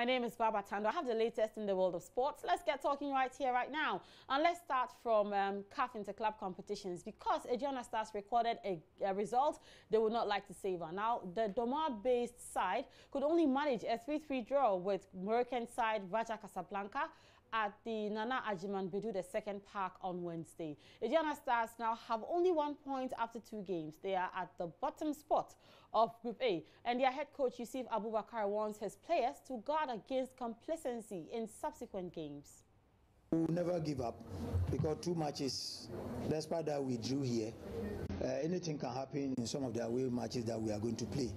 My name is Baba Tando. I have the latest in the world of sports. Let's get talking right here, right now. And let's start from CAF Interclub competitions because Aduana Stars recorded a result they would not like to savor. Now, the Doma-based side could only manage a 3-3 draw with Moroccan side Raja Casablanca at the Nana Ajiman Bedu, the second park on Wednesday. Aduana Stars now have only 1 point after 2 games. They are at the bottom spot of Group A, and their head coach Yusuf Abubakar wants his players to guard against complacency in subsequent games. We will never give up because 2 matches, despite that we drew here, anything can happen in some of the away matches that we are going to play.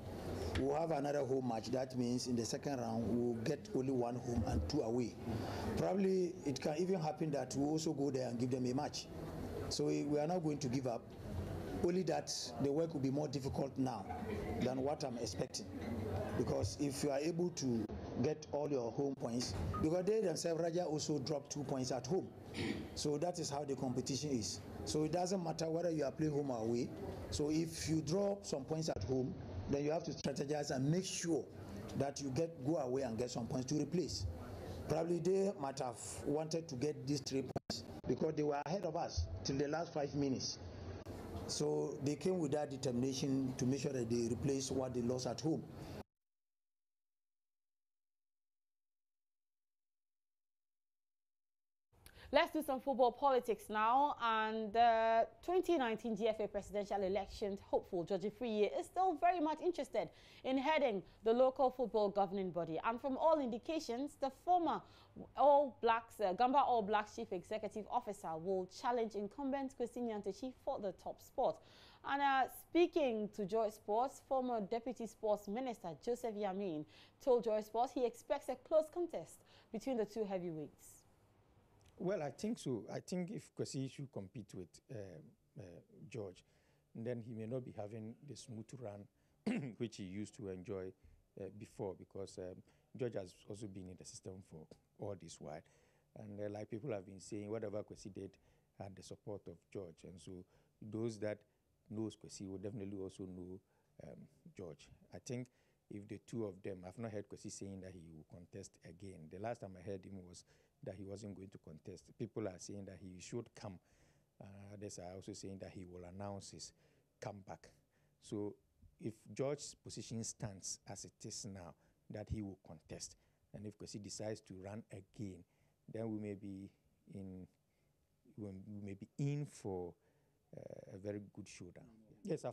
We'll have another home match. That means in the second round, we'll get only 1 home and 2 away. Probably it can even happen that we also go there and give them a match. So we are not going to give up. Only that the work will be more difficult now than what I'm expecting. Because if you are able to get all your home points, because they themselves, Raja also dropped 2 points at home. So that is how the competition is. So it doesn't matter whether you are playing home or away. So if you draw some points at home, then you have to strategize and make sure that you go away and get some points to replace. Probably they might have wanted to get these 3 points because they were ahead of us till the last 5 minutes. So they came with that determination to make sure that they replace what they lost at home. Let's do some football politics now. And the 2019 GFA presidential election hopeful George Afriyie is still very much interested in heading the local football governing body. And from all indications, the former Gamba All Blacks Chief Executive Officer will challenge incumbent Afriyie and Nyantakyi for the top spot. And speaking to Joy Sports, former Deputy Sports Minister Joseph Yamin told Joy Sports he expects a close contest between the 2 heavyweights. Well, I think so. I think if Kwesi should compete with George, then he may not be having the smooth run which he used to enjoy before, because George has also been in the system for all this while. And like people have been saying, whatever Kwesi did had the support of George. And so those that knows Kwesi will definitely also know George. I think if the 2 of them, I've not heard Kwesi saying that he will contest again. The last time I heard him was that he wasn't going to contest. People are saying that he should come. Others are also saying that he will announce his comeback. So if George's position stands as it is now, that he will contest. And if Kwesi decides to run again, then we may be in for a very good showdown. Yes, I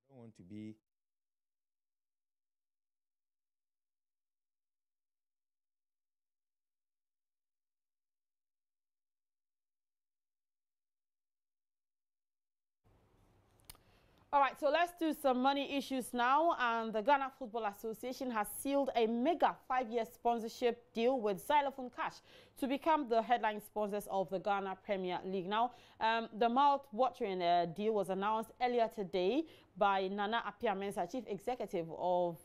don't want to be All right, so let's do some money issues now. And the Ghana Football Association has sealed a mega 5-year sponsorship deal with Xylophone Cash to become the headline sponsors of the Ghana Premier League. Now, the mouth-watering deal was announced earlier today by Nana Appiah-Mensah, Chief Executive of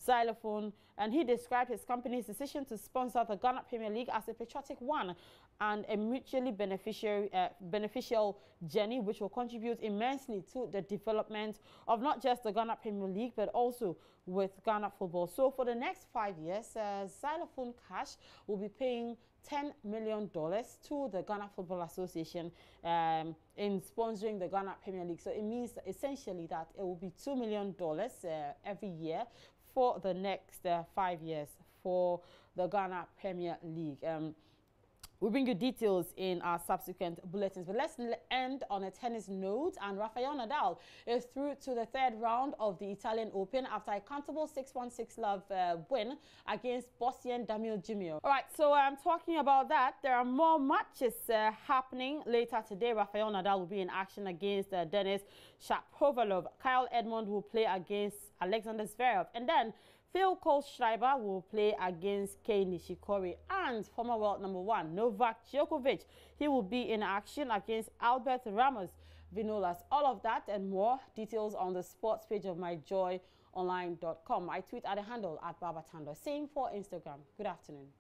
Xylophone, and he described his company's decision to sponsor the Ghana Premier League as a patriotic one and a mutually beneficial journey which will contribute immensely to the development of not just the Ghana Premier League but also with Ghana football. So for the next 5 years, Xylophone Cash will be paying $10 million to the Ghana Football Association in sponsoring the Ghana Premier League. So it means essentially that it will be $2 million every year for the next 5 years for the Ghana Premier League. We'll bring you details in our subsequent bulletins. But let's end on a tennis note. And Rafael Nadal is through to the 3rd round of the Italian Open after a comfortable 6-1, 6-love win against Bosnian Damir Jimio. All right, so I'm talking about that. There are more matches happening later today. Rafael Nadal will be in action against Denis Shapovalov. Kyle Edmund will play against Alexander Zverev. And then Phil Kohlschreiber will play against Kei Nishikori, and former world #1 Novak Djokovic. He will be in action against Albert Ramos Vinolas. All of that and more details on the sports page of myjoyonline.com. I tweet at the handle @Babatando. Same for Instagram. Good afternoon.